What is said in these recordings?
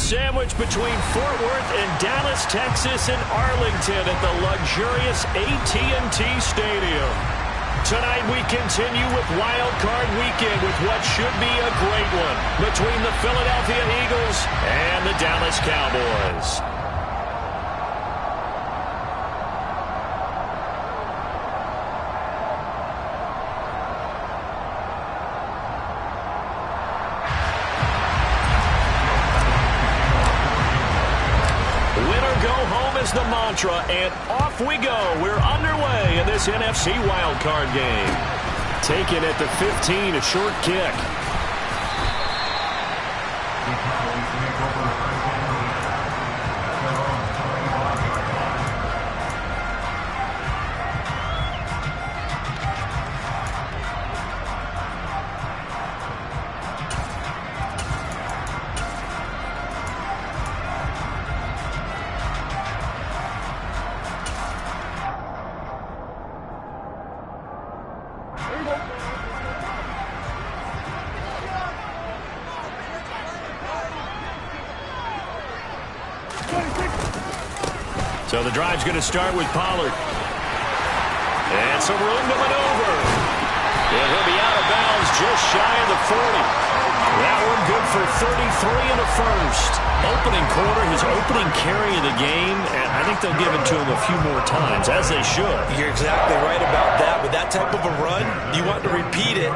sandwich between Fort Worth and Dallas, Texas, and Arlington at the luxurious AT&T Stadium. Tonight we continue with Wildcard Weekend with what should be a great one between the Philadelphia Eagles and the Dallas Cowboys. The mantra, and off we go. We're underway in this NFC wildcard game. Taken at the 15, a short kick. So the drive's going to start with Pollard. And some room to maneuver. And he'll be out of bounds just shy of the 40. That one good for 33 in the first. Opening quarter, his opening carry of the game, and I think they'll give it to him a few more times, as they should. You're exactly right about that. With that type of a run, you want to repeat it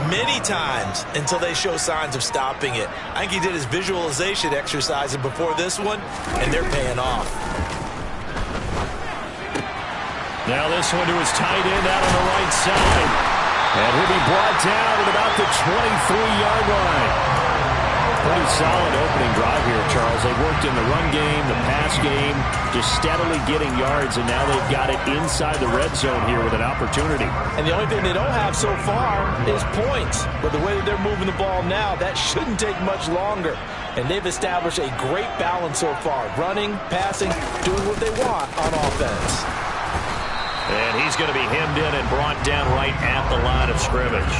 many times until they show signs of stopping it. I think he did his visualization exercising before this one, and they're paying off. Now this one to his tight end out on the right side. And he'll be brought down at about the 23-yard line. Pretty solid opening drive here, Charles. They've worked in the run game, the pass game, just steadily getting yards, and now they've got it inside the red zone here with an opportunity. And the only thing they don't have so far is points. But the way that they're moving the ball now, that shouldn't take much longer. And they've established a great balance so far. Running, passing, doing what they want on offense. And he's going to be hemmed in and brought down right at the line of scrimmage.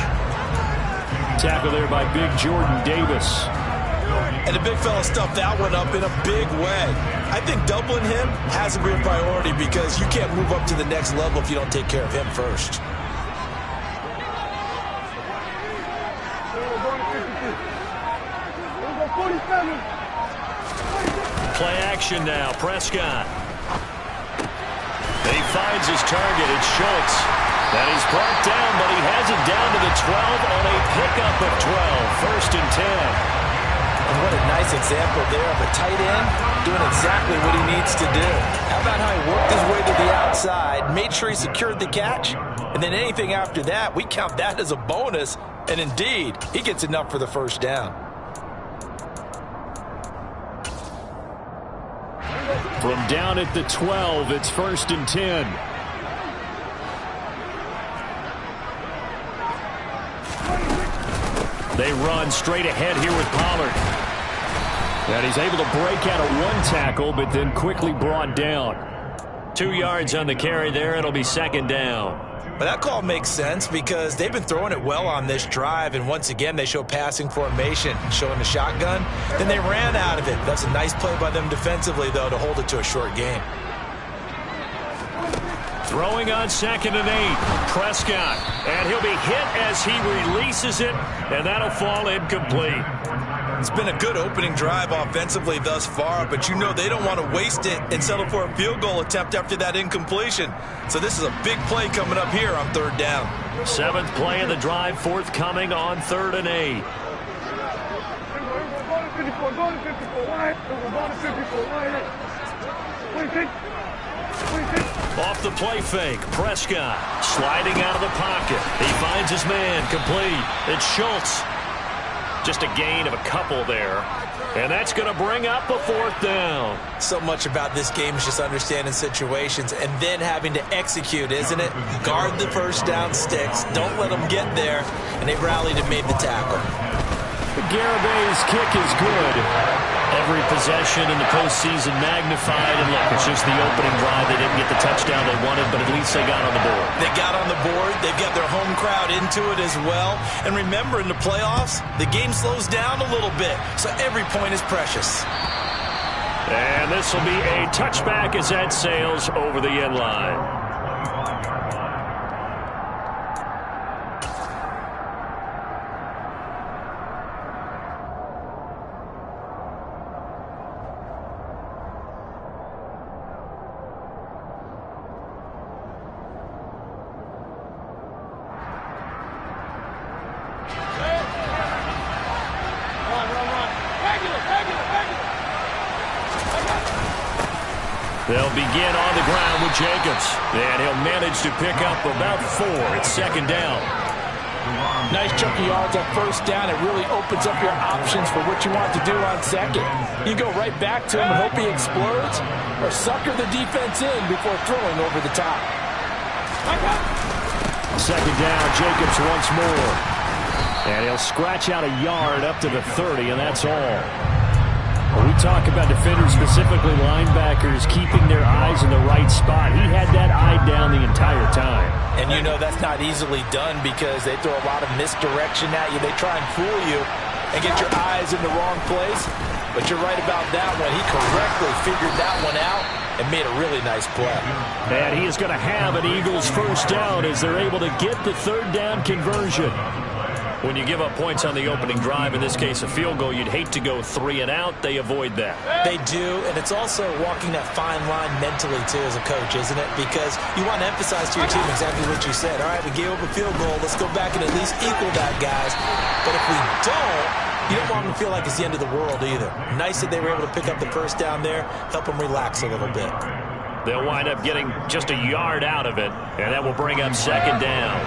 Tackle there by big Jordan Davis. And the big fella stuffed that one up in a big way. I think doubling him has to be a priority because you can't move up to the next level if you don't take care of him first. Play action now. Prescott. He finds his target. It's Schultz. And he's brought down, but he has it down to the 12 on a pickup of 12. First and 10. And what a nice example there of a tight end doing exactly what he needs to do. How about how he worked his way to the outside, made sure he secured the catch, and then anything after that, we count that as a bonus. And indeed, he gets enough for the first down. From down at the 12, it's first and 10. They run straight ahead here with Pollard. And he's able to break out of one tackle, but then quickly brought down. 2 yards on the carry there. It'll be second down. But that call makes sense because they've been throwing it well on this drive, and once again they show passing formation, showing the shotgun. Then they ran out of it. That's a nice play by them defensively, though, to hold it to a short gain. Throwing on 2nd and 8. Prescott. And he'll be hit as he releases it, and that'll fall incomplete. It's been a good opening drive offensively thus far, but you know they don't want to waste it and settle for a field goal attempt after that incompletion. So this is a big play coming up here on 3rd down. 7th play of the drive forthcoming on 3rd and 8. Off the play fake, Prescott sliding out of the pocket. He finds his man, complete. It's Schultz. Just a gain of a couple there. And that's going to bring up a 4th down. So much about this game is just understanding situations and then having to execute, isn't it? Guard the first down sticks. Don't let them get there. And they rallied and made the tackle. The Garabay's kick is good. Every possession in the postseason magnified. And look, it's just the opening drive. They didn't get the touchdown they wanted, but at least they got on the board. They got on the board. They've got their home crowd into it as well. And remember, in the playoffs, the game slows down a little bit, so every point is precious. And this will be a touchback as that sails over the end line. They'll begin on the ground with Jacobs. And he'll manage to pick up about 4. It's second down. Nice chunky yards on first down. It really opens up your options for what you want to do on second. You go right back to him and hope he explodes, or sucker the defense in before throwing over the top. Second down, Jacobs once more. And he'll scratch out a yard up to the 30, and that's all. When we talk about defenders, specifically linebackers, keeping their eyes in the right spot, he had that eye down the entire time. And you know that's not easily done because they throw a lot of misdirection at you. They try and fool you and get your eyes in the wrong place. But you're right about that one. He correctly figured that one out and made a really nice play. And he is going to have an Eagles first down as they're able to get the third down conversion. When you give up points on the opening drive, in this case a field goal, you'd hate to go 3 and out. They avoid that. They do, and it's also walking that fine line mentally, too, as a coach, isn't it? Because you want to emphasize to your team exactly what you said. All right, we gave up a field goal. Let's go back and at least equal that, guys. But if we don't, you don't want them to feel like it's the end of the world either. Nice that they were able to pick up the first down there, help them relax a little bit. They'll wind up getting just a yard out of it, and that will bring up second down.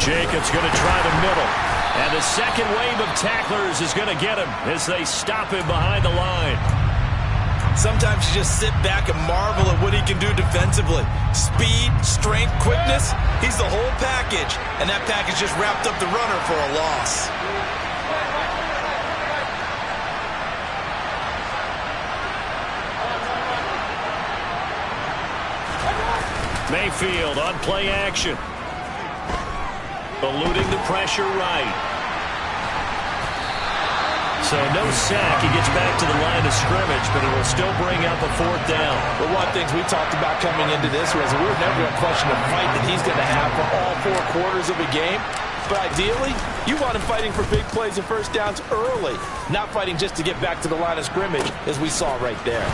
Jacobs going to try the middle. And the second wave of tacklers is going to get him as they stop him behind the line. Sometimes you just sit back and marvel at what he can do defensively. Speed, strength, quickness, he's the whole package. And that package just wrapped up the runner for a loss. Mayfield on play action. Eluding the pressure right. So no sack. He gets back to the line of scrimmage, but it will still bring up a fourth down. But one of the things we talked about coming into this was we were never going to question the fight that he's going to have for all 4 quarters of a game. But ideally, you want him fighting for big plays and first downs early, not fighting just to get back to the line of scrimmage, as we saw right there.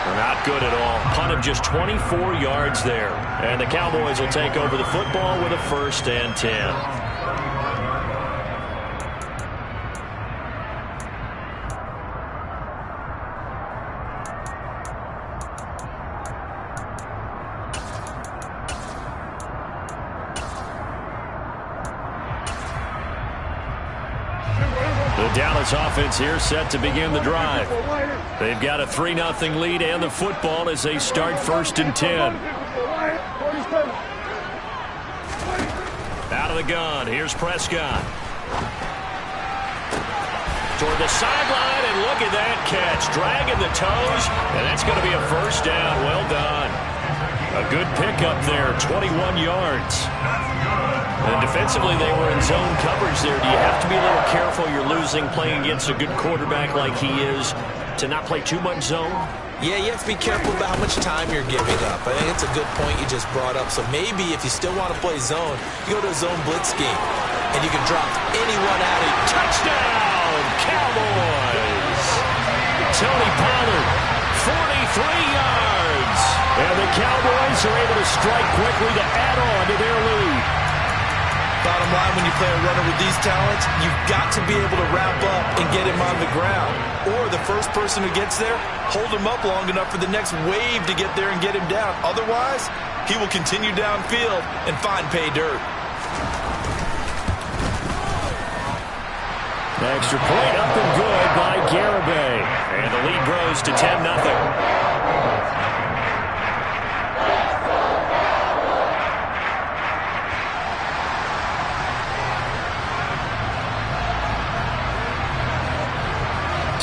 Not good at all. Punt of just 24 yards there. And the Cowboys will take over the football with a 1st and 10. The Dallas offense here set to begin the drive. They've got a 3-0 lead and the football as they start 1st and 10. Out of the gun, here's Prescott. Toward the sideline, and look at that catch. Dragging the toes, and that's going to be a first down. Well done. A good pickup there, 21 yards. And defensively, they were in zone coverage there. Do you have to be a little careful? You're losing playing against a good quarterback like he is to not play too much zone? Yeah, you have to be careful about how much time you're giving up. I think it's a good point you just brought up. So maybe if you still want to play zone, you go to a zone blitz scheme, and you can drop anyone out of you. Touchdown, Cowboys! Tony Pollard, 43 yards. And the Cowboys are able to strike quickly to add on to their lead. Bottom line, when you play a runner with these talents, you've got to be able to wrap up and get him on the ground. Or the first person who gets there, hold him up long enough for the next wave to get there and get him down. Otherwise, he will continue downfield and find pay dirt. Extra point up and good by Garibay. And the lead grows to 10-0.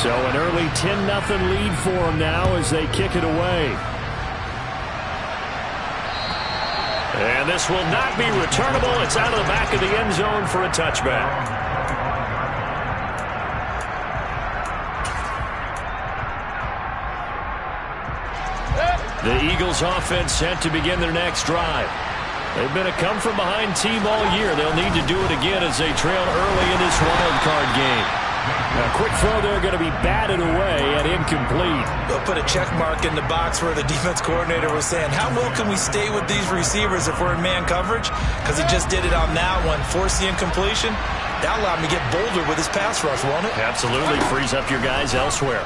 So an early 10-0 lead for them now as they kick it away. And this will not be returnable. It's out of the back of the end zone for a touchback. The Eagles offense set to begin their next drive. They've been a come-from-behind team all year. They'll need to do it again as they trail early in this wild card game. A quick throw there going to be batted away and incomplete. They'll put a check mark in the box where the defense coordinator was saying, how well can we stay with these receivers if we're in man coverage? Because he just did it on that one. Force the incompletion. That allowed him to get bolder with his pass rush, won't it? Absolutely. Frees up your guys elsewhere.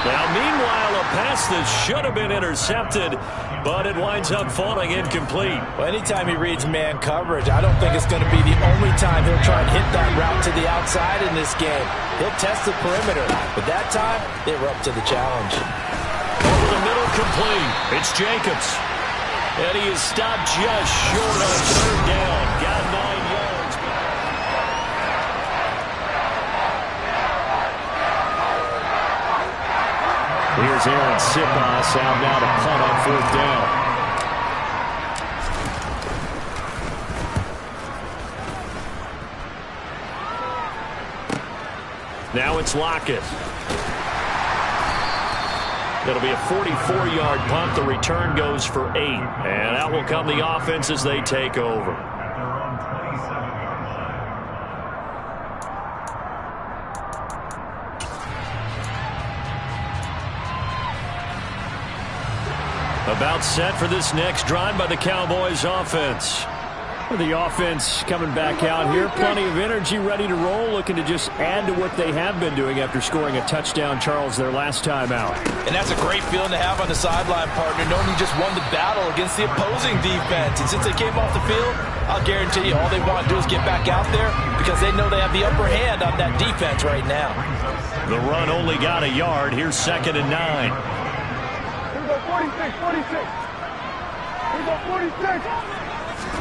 Now, meanwhile, a pass that should have been intercepted, but it winds up falling incomplete. Well, anytime he reads man coverage, I don't think it's going to be the only time he'll try and hit that route to the outside in this game. He'll test the perimeter, but that time, they were up to the challenge. Over the middle, complete. It's Jacobs. And he is stopped just short on third down. Got 9 yards. Here's Aaron Sipos out now to punt on fourth down. Now it's Lockett. It'll be a 44-yard punt. The return goes for 8. And out will come the offense as they take over. About set for this next drive by the Cowboys offense. The offense coming back out here. Plenty of energy, ready to roll, looking to just add to what they have been doing after scoring a touchdown, Charles, their last time out. And that's a great feeling to have on the sideline, partner, knowing you just won the battle against the opposing defense. And since they came off the field, I'll guarantee you all they want to do is get back out there because they know they have the upper hand on that defense right now. The run only got a yard. Here's 2nd and 9. Here we go, 46, 46. Here we go, 46.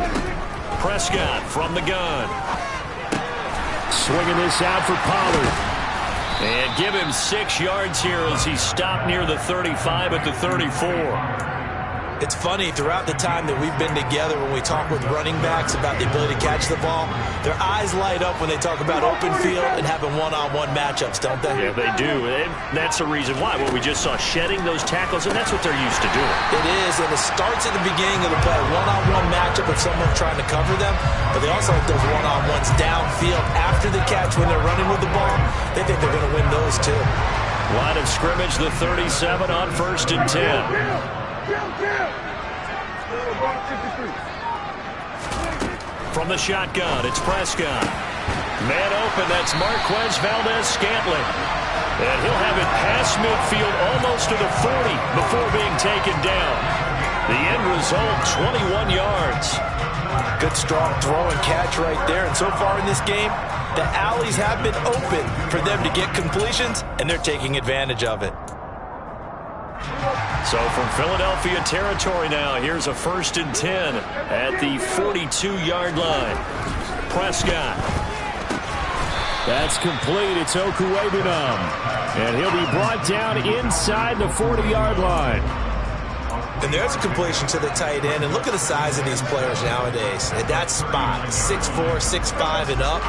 46. Prescott from the gun. Swinging this out for Pollard. And give him 6 yards here as he stopped near the 35 at the 34. It's funny, throughout the time that we've been together when we talk with running backs about the ability to catch the ball, their eyes light up when they talk about open field and having one-on-one matchups, don't they? Yeah, they do. And that's the reason why. Well, we just saw shedding those tackles, and that's what they're used to doing. It is, and it starts at the beginning of the play. One-on-one matchup if someone's trying to cover them, but they also like those one-on-ones downfield after the catch when they're running with the ball. They think they're going to win those, too. Line of scrimmage, the 37 on 1st and 10. From the shotgun, it's Prescott. Man open, that's Marquez Valdez-Scantling. And he'll have it past midfield almost to the 40 before being taken down. The end result, 21 yards. Good strong throw and catch right there. And so far in this game, the alleys have been open for them to get completions, and they're taking advantage of it. So from Philadelphia territory now, here's a 1st and 10 at the 42-yard line. Prescott. That's complete. It's Okuwebunam. And he'll be brought down inside the 40-yard line. And there's a completion to the tight end. And look at the size of these players nowadays. At that spot, 6'4", 6'5", and up.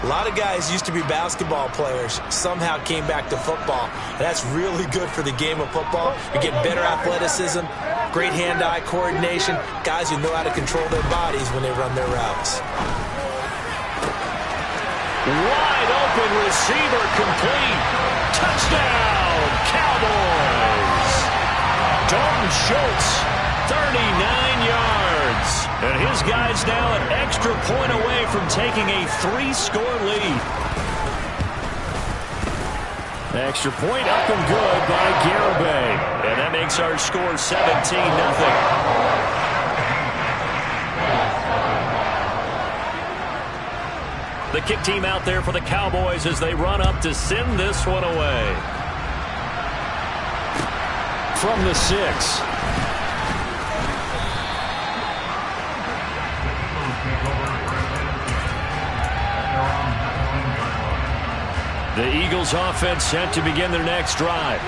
A lot of guys used to be basketball players, somehow came back to football. And that's really good for the game of football. You get better athleticism, great hand-eye coordination, guys who know how to control their bodies when they run their routes. Wide open receiver, complete. Touchdown, Cowboys. Dalton Schultz, 39 yards. And his guys now an extra point away from taking a 3-score lead. Extra point up and good by Garibay. And that makes our score 17-0. The kick team out there for the Cowboys as they run up to send this one away. From the 6. The Eagles offense set to begin their next drive.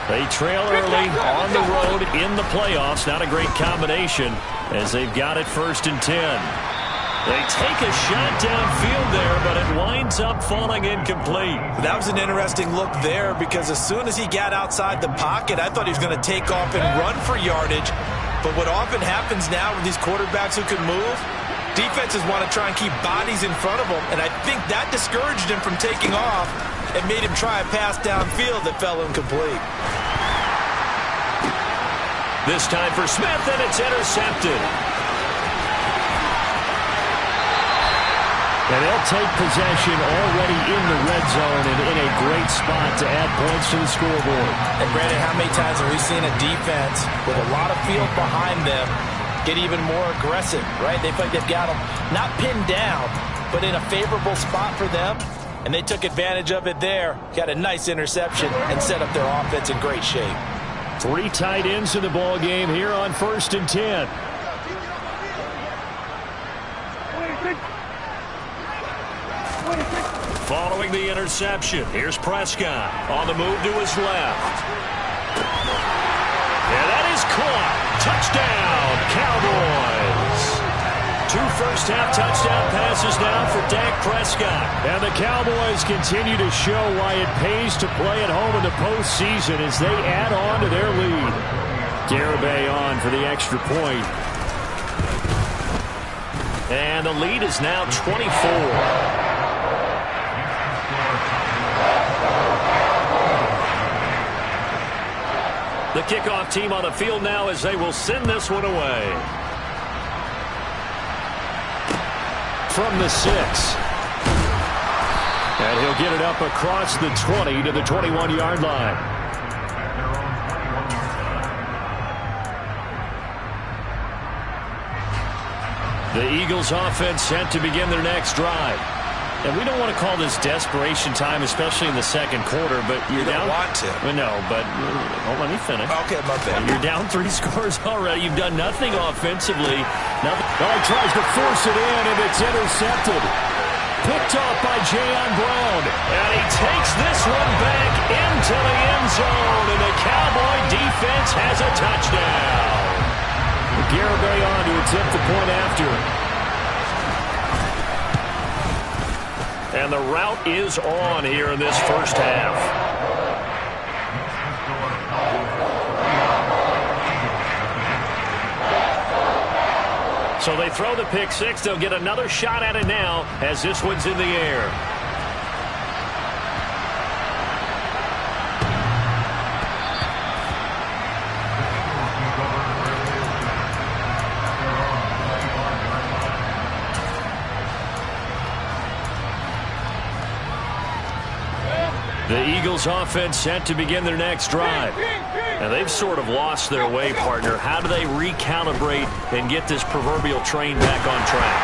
They trail early on the road in the playoffs. Not a great combination as they've got it 1st and 10. They take a shot downfield there, but it winds up falling incomplete. That was an interesting look there because as soon as he got outside the pocket, I thought he was going to take off and run for yardage. But what often happens now with these quarterbacks who can move, defenses want to try and keep bodies in front of them, and I think that discouraged him from taking off and made him try a pass downfield that fell incomplete. This time for Smith, and it's intercepted. And they'll take possession already in the red zone and in a great spot to add points to the scoreboard. And Brandon, how many times have we seen a defense with a lot of field behind them get even more aggressive, right? They feel like they've got them not pinned down, but in a favorable spot for them. And they took advantage of it there. Got a nice interception and set up their offense in great shape. 3 tight ends in the ball game here on 1st and 10. Following the interception, here's Prescott on the move to his left. And that is caught. Touchdown, Cowboys. 2 first-half touchdown passes now for Dak Prescott. And the Cowboys continue to show why it pays to play at home in the postseason as they add on to their lead. Garibay on for the extra point. And the lead is now 24. The kickoff team on the field now as they will send this one away. From the 6. And he'll get it up across the 20 to the 21-yard line. The Eagles offense set to begin their next drive. And we don't want to call this desperation time, especially in the second quarter, but you're down. You don't want to. No, but let me finish. Okay, my bad. You're down 3 scores already. You've done nothing offensively. Nothing. Oh, he tries to force it in, and it's intercepted. Picked off by Jayon Brown. And he takes this one back into the end zone, and the Cowboy defense has a touchdown. Garibay on to attempt the point after. And the route is on here in this first half. So they throw the pick 6. They'll get another shot at it now as this one's in the air. The Eagles offense set to begin their next drive. And they've sort of lost their way, partner. How do they recalibrate and get this proverbial train back on track?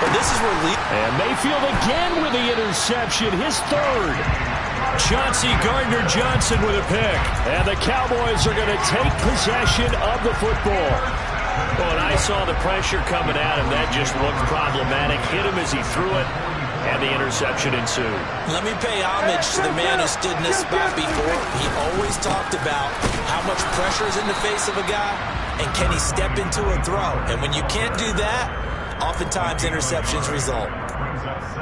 But this is where and Mayfield again with the interception, his 3rd. Chauncey Gardner-Johnson with a pick. And the Cowboys are going to take possession of the football. Well, and I saw the pressure coming at him. That just looked problematic. Hit him as he threw it. And the interception ensued. Let me pay homage to the man who stood in this spot before. He always talked about how much pressure is in the face of a guy and can he step into a throw. And when you can't do that, oftentimes interceptions result.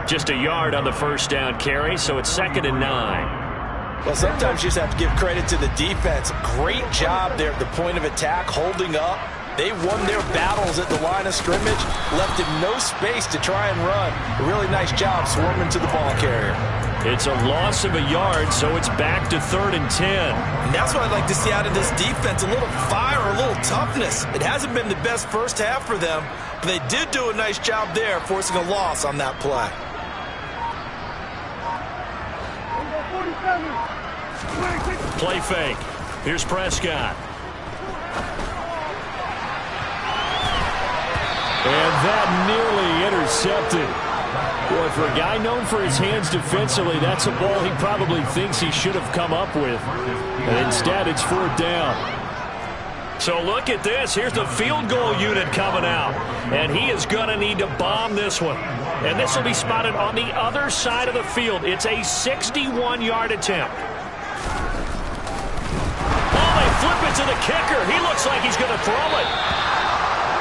Just a yard on the first down carry, so it's 2nd and 9. Well, sometimes you just have to give credit to the defense. Great job there at the point of attack, holding up. They won their battles at the line of scrimmage, left him no space to try and run. A really nice job swarming to the ball carrier. It's a loss of a yard, so it's back to 3rd and 10. And that's what I'd like to see out of this defense, a little fire, a little toughness. It hasn't been the best first half for them, but they did do a nice job there, forcing a loss on that play. Play fake. Here's Prescott. And that nearly intercepted. Boy, for a guy known for his hands defensively, that's a ball he probably thinks he should have come up with. And instead, it's 4th down. So look at this. Here's the field goal unit coming out. And he is going to need to bomb this one. And this will be spotted on the other side of the field. It's a 61-yard attempt. Oh, they flip it to the kicker. He looks like he's going to throw it.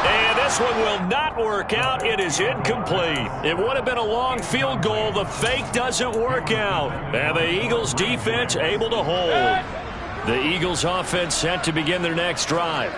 And this one will not work out. It is incomplete. It would have been a long field goal. The fake doesn't work out. And the Eagles defense able to hold. The Eagles offense set to begin their next drive.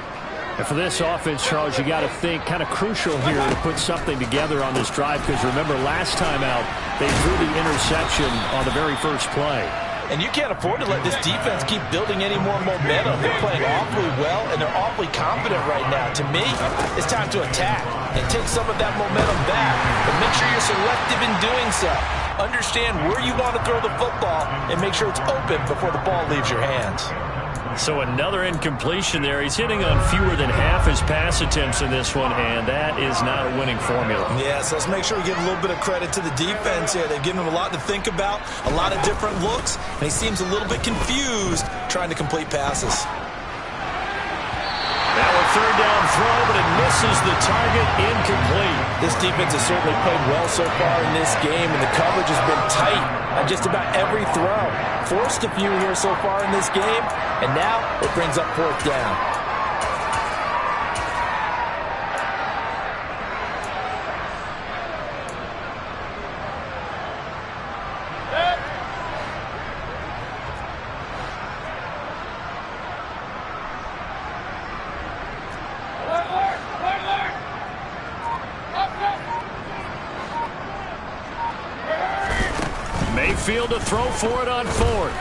And for this offense, Charles, you got to think kind of crucial here to put something together on this drive, because remember last time out they threw the interception on the very first play. And you can't afford to let this defense keep building any more momentum. They're playing awfully well, and they're awfully confident right now. To me, it's time to attack and take some of that momentum back. But make sure you're selective in doing so. Understand where you want to throw the football and make sure it's open before the ball leaves your hands. So another incompletion there. He's hitting on fewer than half his pass attempts in this one, and that is not a winning formula. Yes, let's make sure we give a little bit of credit to the defense here. They've given him a lot to think about, a lot of different looks, and he seems a little bit confused trying to complete passes. Now a third down throw, but it misses the target, incomplete. This defense has certainly played well so far in this game, and the coverage has been tight on just about every throw. Forced a few here so far in this game, and now it brings up fourth down. Mayfield to throw for it on fourth.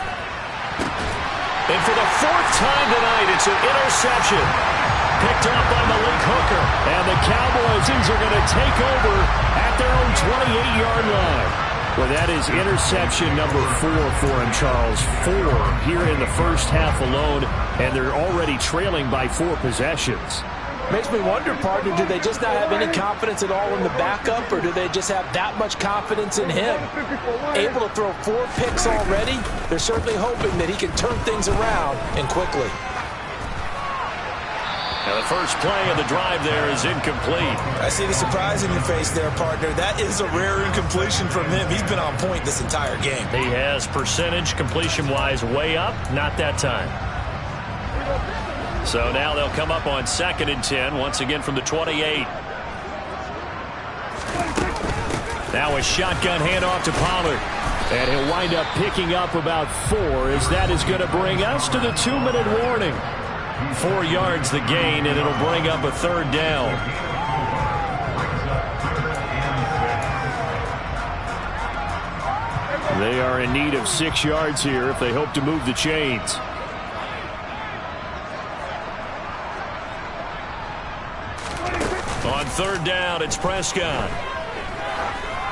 And for the fourth time tonight, it's an interception. Picked up by Malik Hooker. And the Cowboys are going to take over at their own 28-yard line. Well, that is interception number 4 for him, Charles. 4 here in the first half alone, and they're already trailing by 4 possessions. Makes me wonder, partner, do they just not have any confidence at all in the backup, or do they just have that much confidence in him? Able to throw 4 picks already, they're certainly hoping that he can turn things around and quickly. Now the first play of the drive there is incomplete. I see the surprise in your face there, partner. That is a rare incompletion from him. He's been on point this entire game. He has percentage completion-wise way up, not that time. So now they'll come up on 2nd and 10, once again from the 28. Now a shotgun handoff to Pollard. And he'll wind up picking up about 4, as that is going to bring us to the 2-minute warning. 4 yards the gain, and it'll bring up a third down. They are in need of 6 yards here if they hope to move the chains. On third down, it's Prescott.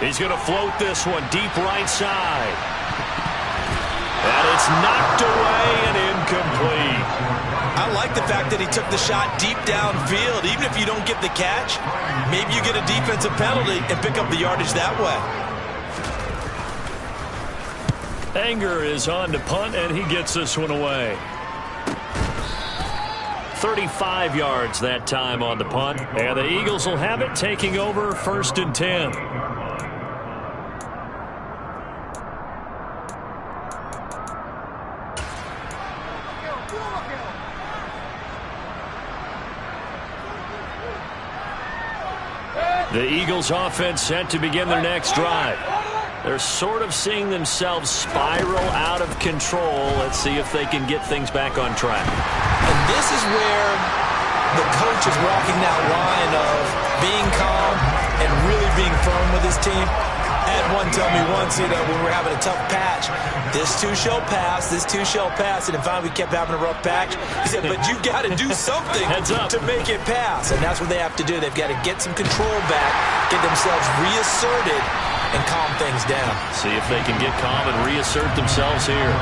He's going to float this one deep right side. And it's knocked away and incomplete. I like the fact that he took the shot deep downfield. Even if you don't get the catch, maybe you get a defensive penalty and pick up the yardage that way. Anger is on to punt, and he gets this one away. 35 yards that time on the punt. And the Eagles will have it, taking over 1st and 10. The Eagles offense set to begin their next drive. They're sort of seeing themselves spiral out of control. Let's see if they can get things back on track. And this is where the coach is walking that line of being calm and really being firm with his team. I had one tell me once, when we were having a tough patch, this too shall pass, this too shall pass, and then finally we kept having a rough patch. He said, but you've got to do something to make it pass, and that's what they have to do. They've got to get some control back, get themselves reasserted, and calm things down. See if they can get calm and reassert themselves here.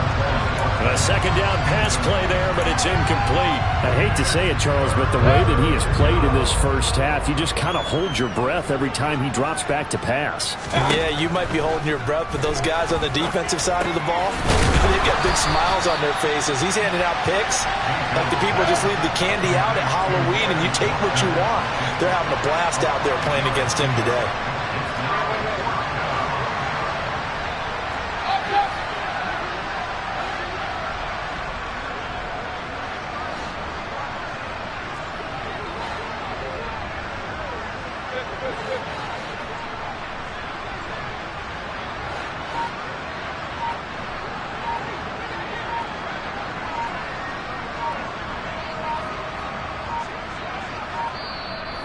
A second down pass play there, but it's incomplete. I hate to say it, Charles, but the way that he has played in this first half, you just kind of hold your breath every time he drops back to pass. Yeah, you might be holding your breath, but those guys on the defensive side of the ball, they've got big smiles on their faces. He's handing out picks like the people just leave the candy out at Halloween and you take what you want. They're having a blast out there playing against him today.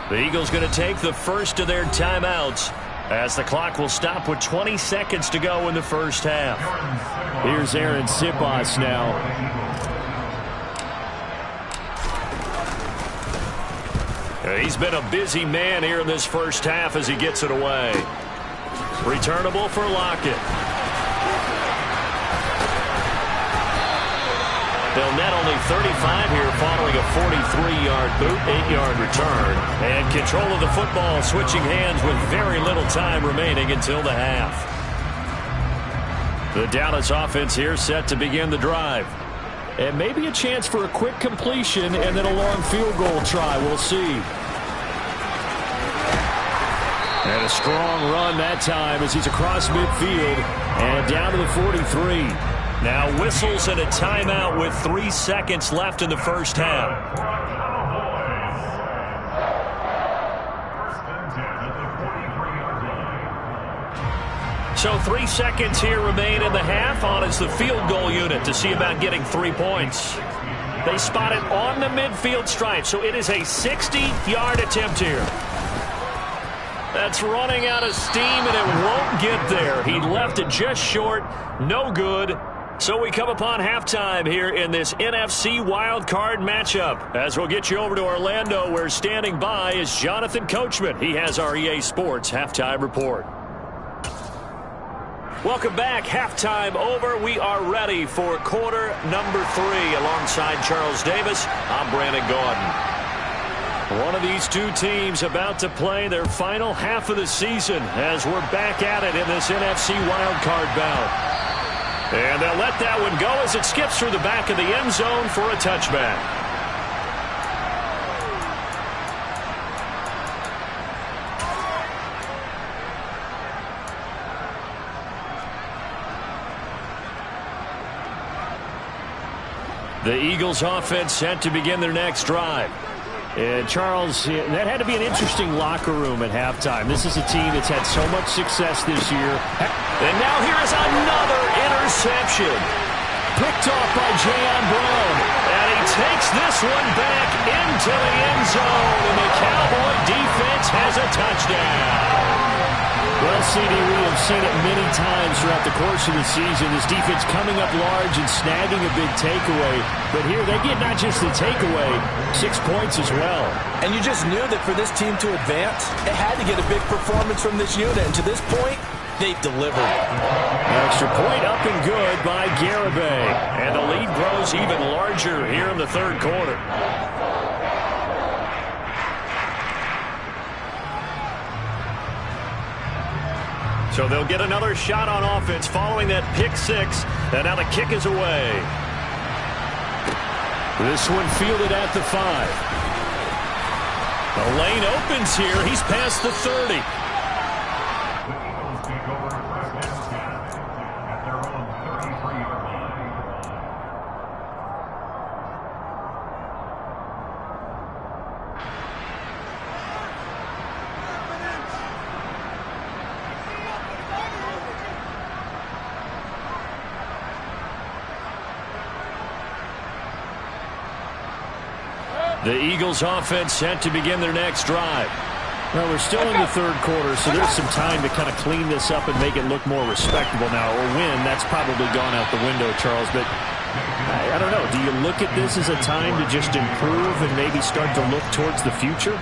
The Eagles going to take the first of their timeouts as the clock will stop with 20 seconds to go in the first half. Here's Aaron Sipos now. He's been a busy man here in this first half as he gets it away. Returnable for Lockett. They'll net only 35 here following a 43-yard boot, 8-yard return. And control of the football switching hands with very little time remaining until the half. The Dallas offense here set to begin the drive. And maybe a chance for a quick completion and then a long field goal try. We'll see. And a strong run that time as he's across midfield and down to the 43. Now whistles and a timeout with 3 seconds left in the first half. So 3 seconds here remain in the half. On is the field goal unit to see about getting 3 points. They spot it on the midfield stripe, so it is a 60-yard attempt here. That's running out of steam, and it won't get there. He left it just short. No good. So we come upon halftime here in this NFC Wildcard matchup. As we'll get you over to Orlando, where standing by is Jonathan Coachman. He has our EA Sports Halftime Report. Welcome back. Halftime over. We are ready for quarter number 3. Alongside Charles Davis, I'm Brandon Gaudin. One of these two teams about to play their final half of the season as we're back at it in this NFC Wildcard bout. And they'll let that one go as it skips through the back of the end zone for a touchback. The Eagles offense set to begin their next drive. And Charles, that had to be an interesting locker room at halftime. This is a team that's had so much success this year. And now here is another interception. Picked off by Jayon Brown. And he takes this one back into the end zone. And the Cowboy defense has a touchdown. Well, CD, we have seen it many times throughout the course of the season. This defense coming up large and snagging a big takeaway. But here they get not just the takeaway, 6 points as well. And you just knew that for this team to advance, it had to get a big performance from this unit. And to this point, they've delivered. Extra point up and good by Garibay. And the lead grows even larger here in the third quarter. So they'll get another shot on offense following that pick 6. And now the kick is away. This one fielded at the 5. The lane opens here. He's past the 30. The Eagles offense set to begin their next drive. Well, we're still in the third quarter, so there's some time to kind of clean this up and make it look more respectable now. Or win, that's probably gone out the window, Charles. But I don't know. Do you look at this as a time to just improve and maybe start to look towards the future?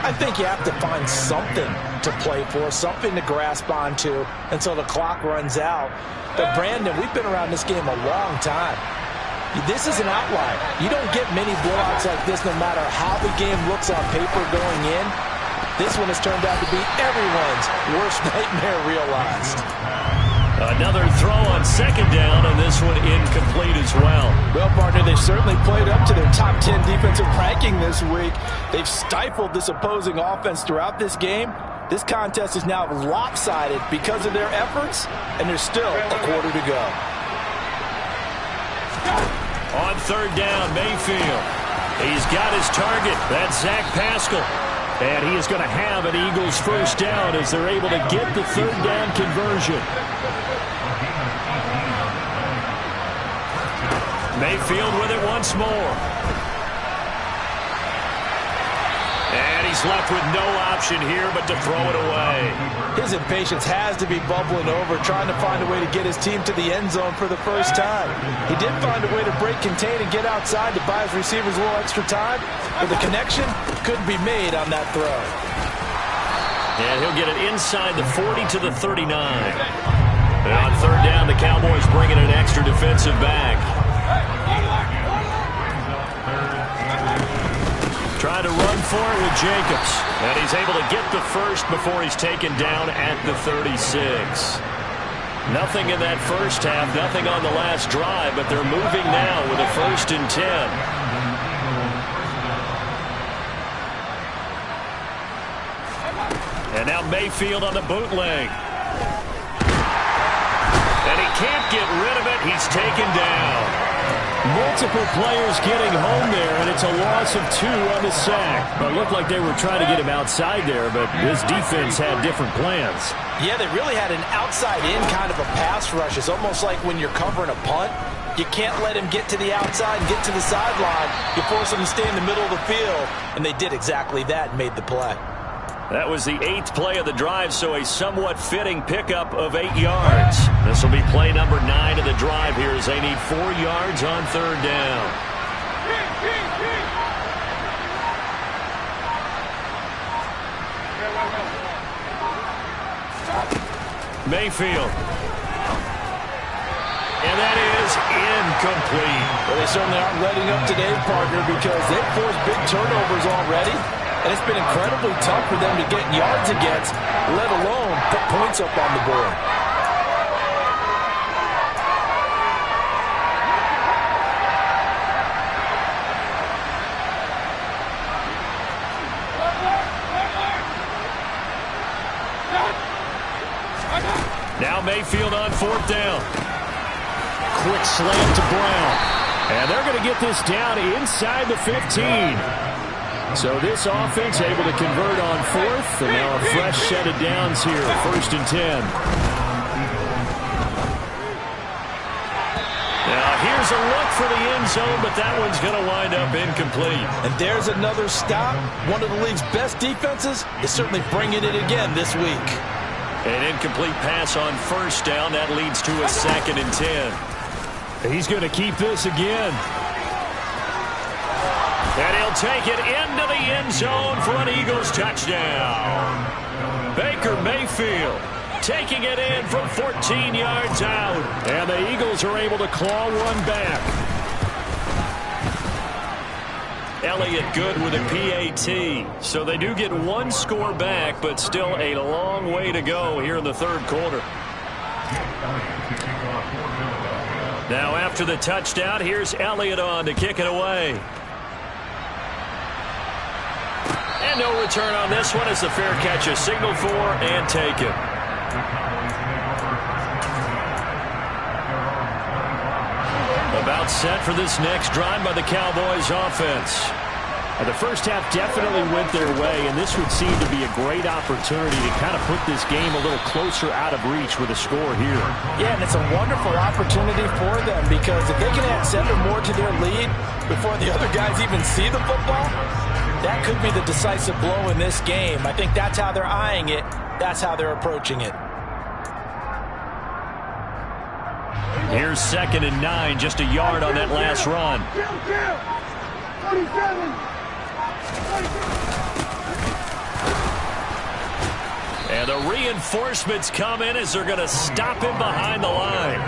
I think you have to find something to play for, something to grasp onto until the clock runs out. But, Brandon, we've been around this game a long time. This is an outlier. You don't get many blowouts like this no matter how the game looks on paper going in. This one has turned out to be everyone's worst nightmare realized. Another throw on second down, and this one incomplete as well. Well, partner, they've certainly played up to their top 10 defensive ranking this week. They've stifled this opposing offense throughout this game. This contest is now lopsided because of their efforts, and there's still a quarter to go. On third down, Mayfield. He's got his target. That's Zach Pascal. And he is going to have an Eagles first down as they're able to get the third down conversion. Mayfield with it once more. And he's left with no option here but to throw it away. His impatience has to be bubbling over, trying to find a way to get his team to the end zone for the first time. He did find a way to break contain and get outside to buy his receivers a little extra time, but the connection couldn't be made on that throw. And he'll get it inside the 40 to the 39. And on third down, the Cowboys bring in an extra defensive back. Trying to run for it with Jacobs. And he's able to get the first before he's taken down at the 36. Nothing in that first half, nothing on the last drive, but they're moving now with a 1st and 10. And now Mayfield on the bootleg. And he can't get rid of it. He's taken down. Multiple players getting home there, and it's a loss of 2 on the sack. It looked like they were trying to get him outside there, but his defense had different plans. Yeah, they really had an outside-in kind of a pass rush. It's almost like when you're covering a punt. You can't let him get to the outside and get to the sideline. You force him to stay in the middle of the field, and they did exactly that and made the play. That was the 8th play of the drive, so a somewhat fitting pickup of 8 yards. This will be play number 9 of the drive here as they need 4 yards on third down. Mayfield. And that is incomplete. Well, they certainly aren't letting up today, partner, because they've forced big turnovers already. And it's been incredibly tough for them to get yards against, let alone put points up on the board. Now Mayfield on 4th down. Quick slam to Brown. And they're going to get this down inside the 15. So this offense able to convert on 4th, and now a fresh set of downs here, 1st and 10. Now here's a look for the end zone, but that one's going to wind up incomplete. And there's another stop. One of the league's best defenses is certainly bringing it again this week. An incomplete pass on 1st down. That leads to a 2nd and 10. He's going to keep this again. And he'll take it into the end zone for an Eagles touchdown. Baker Mayfield taking it in from 14 yards out. And the Eagles are able to claw one back. Elliott good with a PAT. So they do get 1 score back, but still a long way to go here in the 3rd quarter. Now after the touchdown, here's Elliott on to kick it away. And no return on this one as the fair catch is signaled for and taken. About set for this next drive by the Cowboys offense. The first half definitely went their way, and this would seem to be a great opportunity to kind of put this game a little closer out of reach with a score here. Yeah, and it's a wonderful opportunity for them because if they can add 7 more to their lead before the other guys even see the football, that could be the decisive blow in this game. I think that's how they're eyeing it. That's how they're approaching it. Here's 2nd and 9, just a yard on that last run. 47. And the reinforcements come in as they're going to stop him behind the line.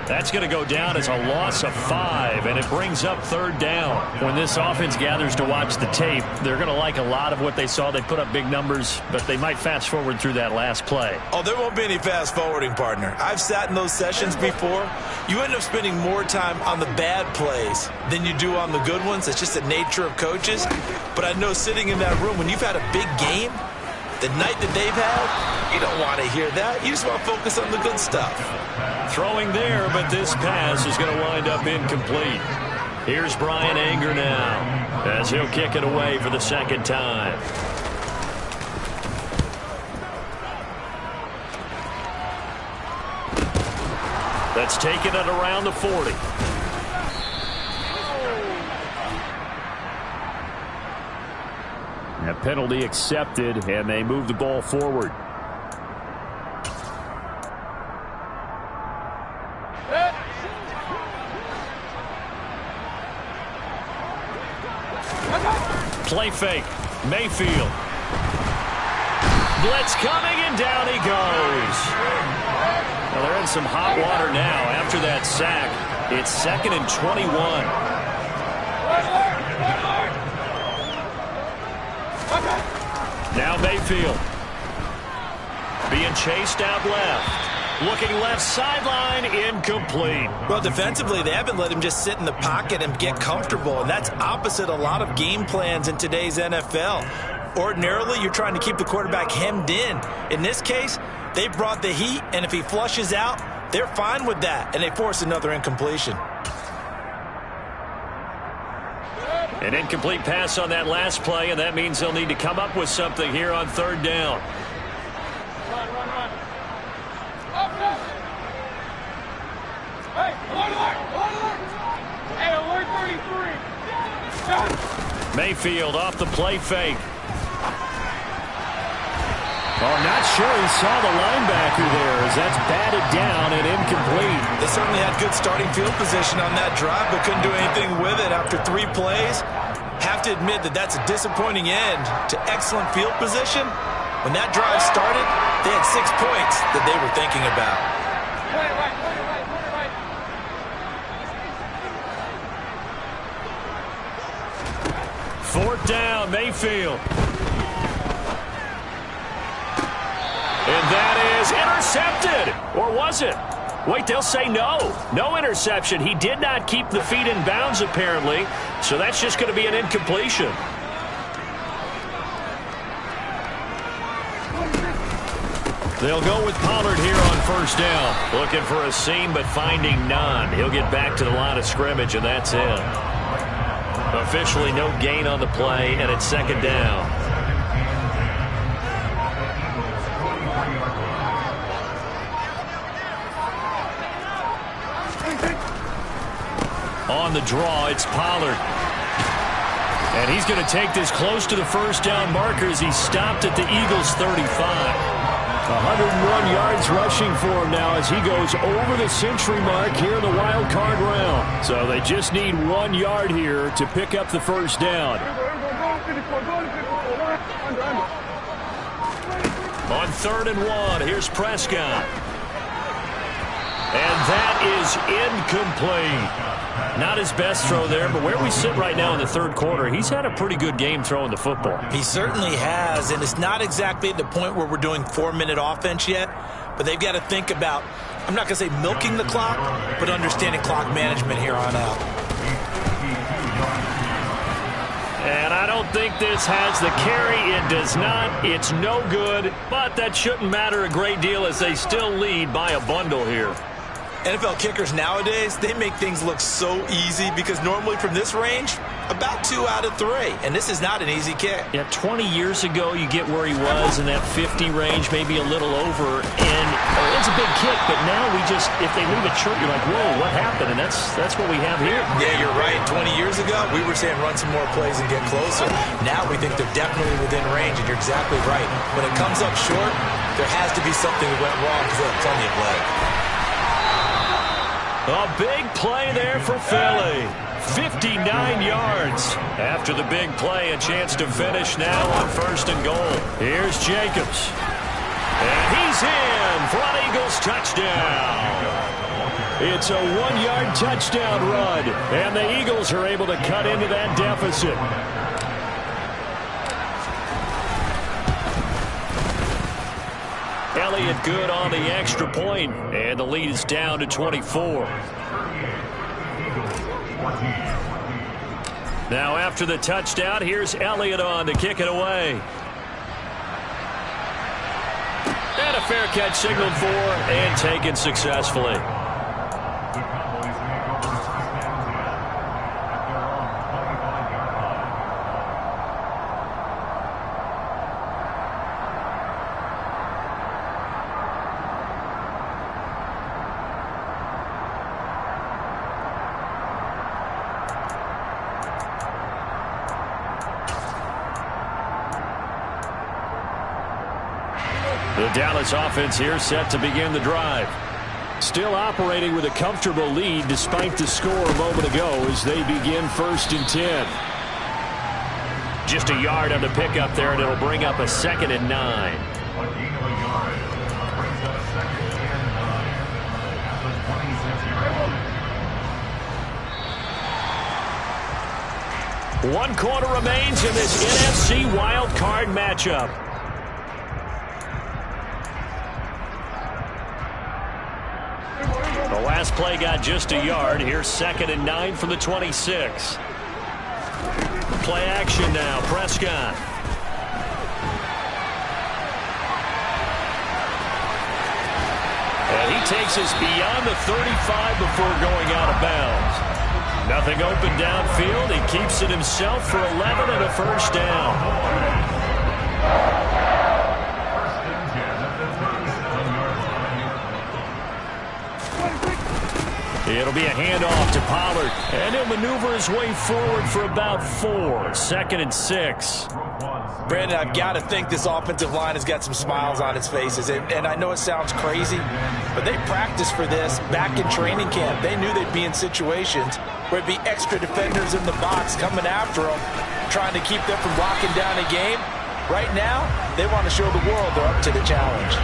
That's going to go down as a loss of 5, and it brings up 3rd down. When this offense gathers to watch the tape, they're going to like a lot of what they saw. They put up big numbers, but they might fast forward through that last play. Oh, there won't be any fast forwarding, partner. I've sat in those sessions before. You end up spending more time on the bad plays than you do on the good ones. It's just the nature of coaches. But I know sitting in that room, when you've had a big game, the night that they've had, you don't want to hear that. You just want to focus on the good stuff. Throwing there, but this pass is going to wind up incomplete. Here's Brian Anger now as he'll kick it away for the 2nd time. That's taken it around the 40. A penalty accepted, and they move the ball forward. Play fake. Mayfield. Blitz coming, and down he goes. Well, they're in some hot water now after that sack. It's 2nd and 21. Now Mayfield. Being chased out left. Looking left sideline, incomplete. Well, defensively, they haven't let him just sit in the pocket and get comfortable, and that's opposite a lot of game plans in today's NFL. Ordinarily, you're trying to keep the quarterback hemmed in. In this case, they brought the heat, and if he flushes out, they're fine with that, and they force another incompletion. An incomplete pass on that last play, and that means they'll need to come up with something here on 3rd down. Mayfield off the play fake. Oh, not sure he saw the linebacker there as that's batted down and incomplete. They certainly had good starting field position on that drive, but couldn't do anything with it after 3 plays. Have to admit that that's a disappointing end to excellent field position. When that drive started, they had 6 points that they were thinking about. 4th down, Mayfield. And that is intercepted. Or was it? Wait, they'll say no. No interception. He did not keep the feet in bounds, apparently. So that's just going to be an incompletion. They'll go with Pollard here on 1st down. Looking for a seam, but finding none. He'll get back to the line of scrimmage, and that's it. Officially no gain on the play, and it's 2nd down. On the draw, it's Pollard. And he's going to take this close to the 1st down marker as he stopped at the Eagles' 35. 101 yards rushing for him now as he goes over the century mark here in the wild card round. So they just need 1 yard here to pick up the 1st down. On 3rd and 1, here's Prescott. And that is incomplete. Not his best throw there, but where we sit right now in the 3rd quarter, he's had a pretty good game throwing the football. He certainly has, and it's not exactly at the point where we're doing 4-minute offense yet, but they've got to think about, I'm not going to say milking the clock, but understanding clock management here on out. And I don't think this has the carry. It does not. It's no good, but that shouldn't matter a great deal as they still lead by a bundle here. NFL kickers nowadays, they make things look so easy because normally from this range, about 2 out of 3. And this is not an easy kick. Yeah, 20 years ago, you get where he was in that 50 range, maybe a little over. And it's a big kick, but now we just, if they leave it short, you're like, whoa, what happened? And that's what we have here. Yeah, you're right. 20 years ago, we were saying run some more plays and get closer. Now we think they're definitely within range, and you're exactly right. When it comes up short, there has to be something that went wrong because they have plenty of leg. A big play there for Philly. 59 yards. After the big play, a chance to finish now on 1st and goal. Here's Jacobs. And he's in for an Eagles touchdown. It's a 1-yard touchdown run. And the Eagles are able to cut into that deficit. Elliott good on the extra point, and the lead is down to 24. Now after the touchdown, here's Elliott on to kick it away. And a fair catch signaled for and taken successfully. The Dallas offense here set to begin the drive. Still operating with a comfortable lead despite the score a moment ago as they begin 1st and 10. Just a yard on the pickup there, and it'll bring up a 2nd and 9. One quarter remains in this NFC Wildcard matchup. The last play got just a yard. Here's 2nd and 9 from the 26. Play action now. Prescott. And he takes us beyond the 35 before going out of bounds. Nothing open downfield. He keeps it himself for 11 and a 1st down. It'll be a handoff to Pollard, and he'll maneuver his way forward for about 4. 2nd and 6. Brandon, I've got to think this offensive line has got some smiles on its faces. And I know it sounds crazy, but they practiced for this back in training camp. They knew they'd be in situations where it'd be extra defenders in the box coming after them, trying to keep them from locking down a game. Right now, they want to show the world they're up to the challenge.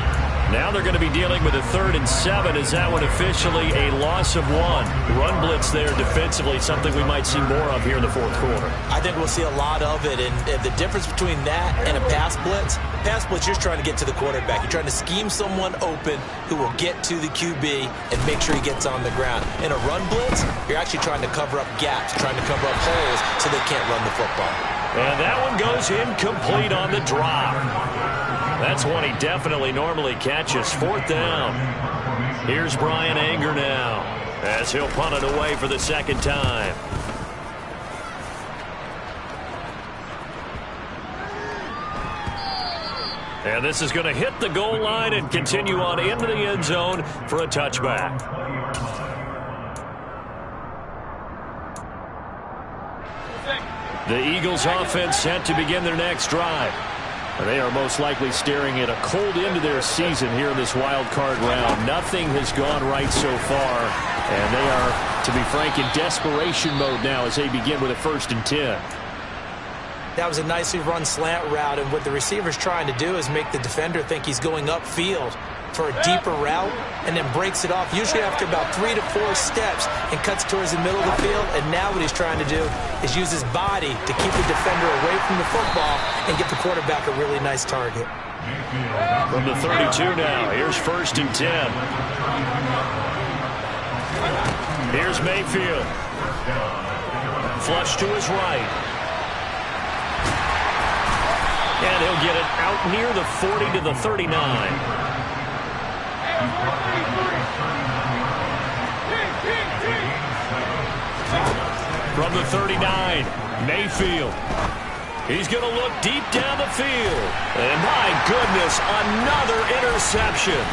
Now they're going to be dealing with a 3rd and 7. Is that one officially a loss of 1? Run blitz there defensively, something we might see more of here in the 4th quarter. I think we'll see a lot of it, and the difference between that and a pass blitz, you're trying to get to the quarterback. You're trying to scheme someone open who will get to the QB and make sure he gets on the ground. In a run blitz, you're actually trying to cover up gaps, trying to cover up holes so they can't run the football. And that one goes incomplete on the drop. That's one he definitely normally catches. 4th down. Here's Brian Anger now as he'll punt it away for the 2nd time. And this is going to hit the goal line and continue on into the end zone for a touchback. The Eagles offense set to begin their next drive. They are most likely staring at a cold end to their season here in this wild card round. Nothing has gone right so far, and they are, to be frank, in desperation mode now as they begin with a 1st and 10. That was a nicely run slant route, and what the receiver's trying to do is make the defender think he's going upfield for a deeper route and then breaks it off, usually after about 3 to 4 steps, and cuts towards the middle of the field. And now what he's trying to do is use his body to keep the defender away from the football and get the quarterback a really nice target. From the 32 now, here's 1st and 10. Here's Mayfield. Flush to his right. And he'll get it out near the 40 to the 39. From the 39, Mayfield. He's going to look deep down the field. And my goodness, another interception.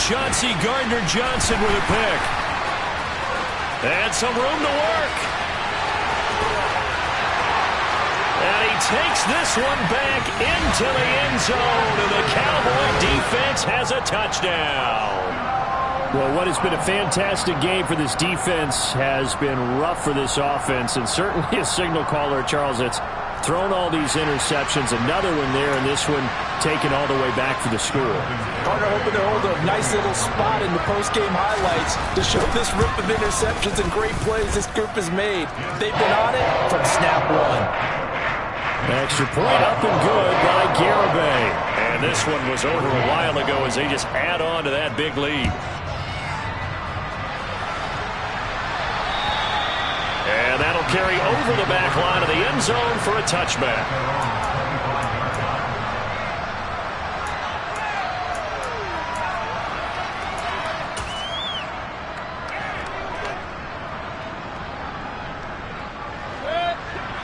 Chauncey Gardner-Johnson with a pick. And some room to work. And he takes this one back into the end zone, and the Cowboy defense has a touchdown. Well, what has been a fantastic game for this defense has been rough for this offense, and certainly a signal caller, Charles, that's thrown all these interceptions. Another one there, and this one taken all the way back for the score. Carter hoping to hold a nice little spot in the post-game highlights to show this rip of interceptions and great plays this group has made. They've been on it from snap one. Extra point up and good by Garibay. And this one was over a while ago as they just add on to that big lead. And that'll carry over the back line of the end zone for a touchback.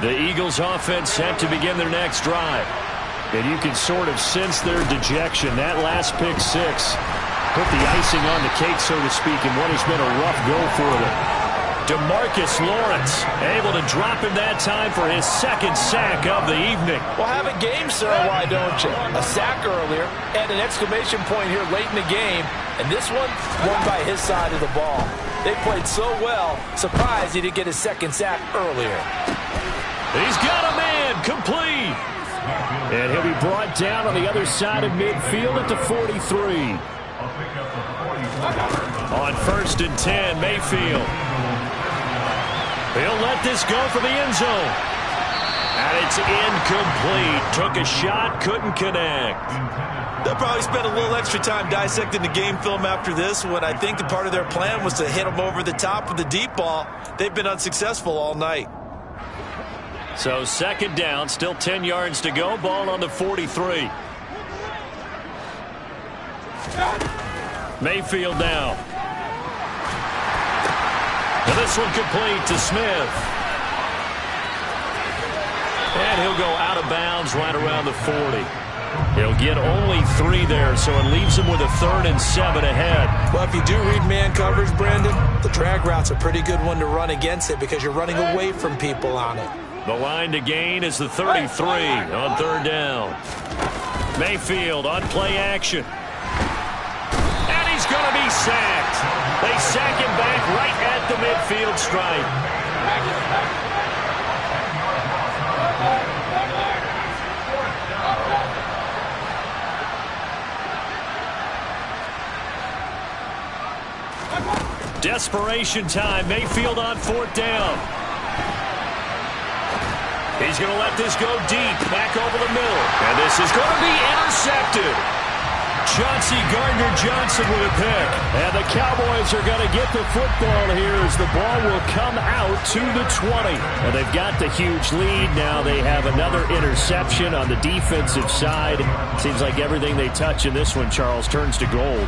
The Eagles offense set to begin their next drive. And you can sort of sense their dejection. That last pick six put the icing on the cake, so to speak, in what has been a rough go for them. DeMarcus Lawrence able to drop him that time for his second sack of the evening. Well, have a game, sir, why don't you? A sack earlier and an exclamation point here late in the game. And this one won by his side of the ball. They played so well, surprised he didn't get his second sack earlier. He's got a man, complete. And he'll be brought down on the other side of midfield at the 43. On 1st and 10, Mayfield. He'll let this go for the end zone. And it's incomplete. Took a shot, couldn't connect. They'll probably spend a little extra time dissecting the game film after this one. I think the part of their plan was to hit them over the top with the deep ball. They've been unsuccessful all night. So 2nd down, still 10 yards to go. Ball on the 43. Mayfield now. And this one complete to Smith. And he'll go out of bounds right around the 40. He'll get only 3 there, so it leaves him with a 3rd and 7 ahead. Well, if you do read man coverage, Brandon, the drag route's a pretty good one to run against it because you're running away from people on it. The line to gain is the 33 on 3rd down. Mayfield on play action. And he's going to be sacked. They sack him back right at the midfield stripe. Desperation time. Mayfield on 4th down. He's going to let this go deep, back over the middle. And this is going to be intercepted. Chauncey Gardner-Johnson with a pick. And the Cowboys are going to get the football here as the ball will come out to the 20. And they've got the huge lead. Now they have another interception on the defensive side. Seems like everything they touch in this one, Charles, turns to gold.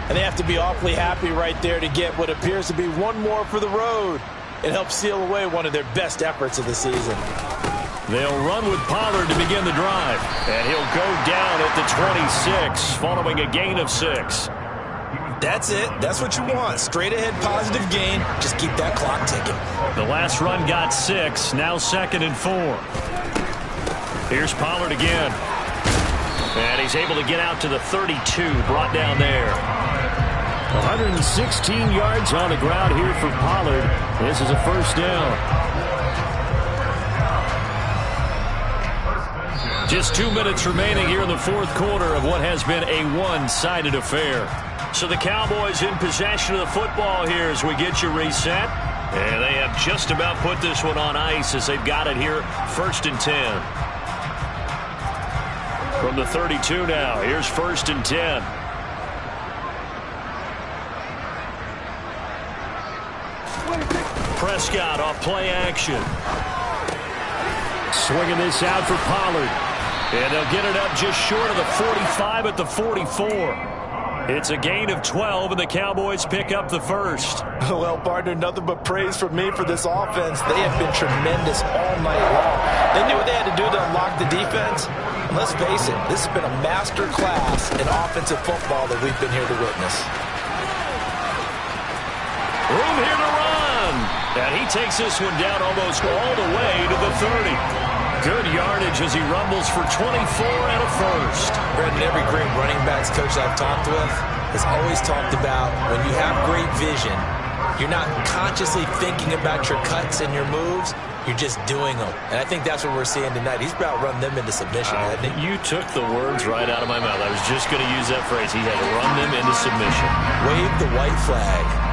And they have to be awfully happy right there to get what appears to be one more for the road. It helps seal away one of their best efforts of the season. They'll run with Pollard to begin the drive. And he'll go down at the 26 following a gain of 6. That's it. That's what you want. Straight ahead positive gain. Just keep that clock ticking. The last run got 6. Now 2nd and 4. Here's Pollard again. And he's able to get out to the 32. Brought down there. 116 yards on the ground here for Pollard. This is a 1st down. Just 2 minutes remaining here in the 4th quarter of what has been a one-sided affair. So the Cowboys in possession of the football here as we get you reset. And they have just about put this one on ice as they've got it here 1st and 10. From the 32 now, here's 1st and 10. Prescott off play action. Swinging this out for Pollard. And they'll get it up just short of the 45 at the 44. It's a gain of 12, and the Cowboys pick up the 1st. Well, partner, nothing but praise from me for this offense. They have been tremendous all night long. They knew what they had to do to unlock the defense. And let's face it, this has been a master class in offensive football that we've been here to witness. Room here to run. And he takes this one down almost all the way to the 30. Good yardage as he rumbles for 24 and a 1st. Brendan, every great running backs coach I've talked with has always talked about when you have great vision, you're not consciously thinking about your cuts and your moves, you're just doing them. And I think that's what we're seeing tonight. He's about run them into submission, hasn't he? You took the words right out of my mouth. I was just going to use that phrase. He had to run them into submission. Wave the white flag.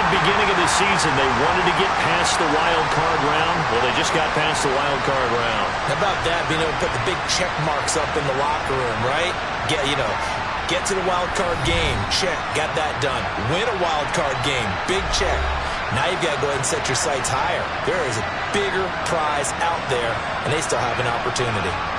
Beginning of the season, they wanted to get past the wild card round. Well, they just got past the wild card round. How about that? Being able to put the big check marks up in the locker room, right? Get to the wild card game. Check. Got that done. Win a wild card game. Big check. Now you've got to go ahead and set your sights higher. There is a bigger prize out there, and they still have an opportunity.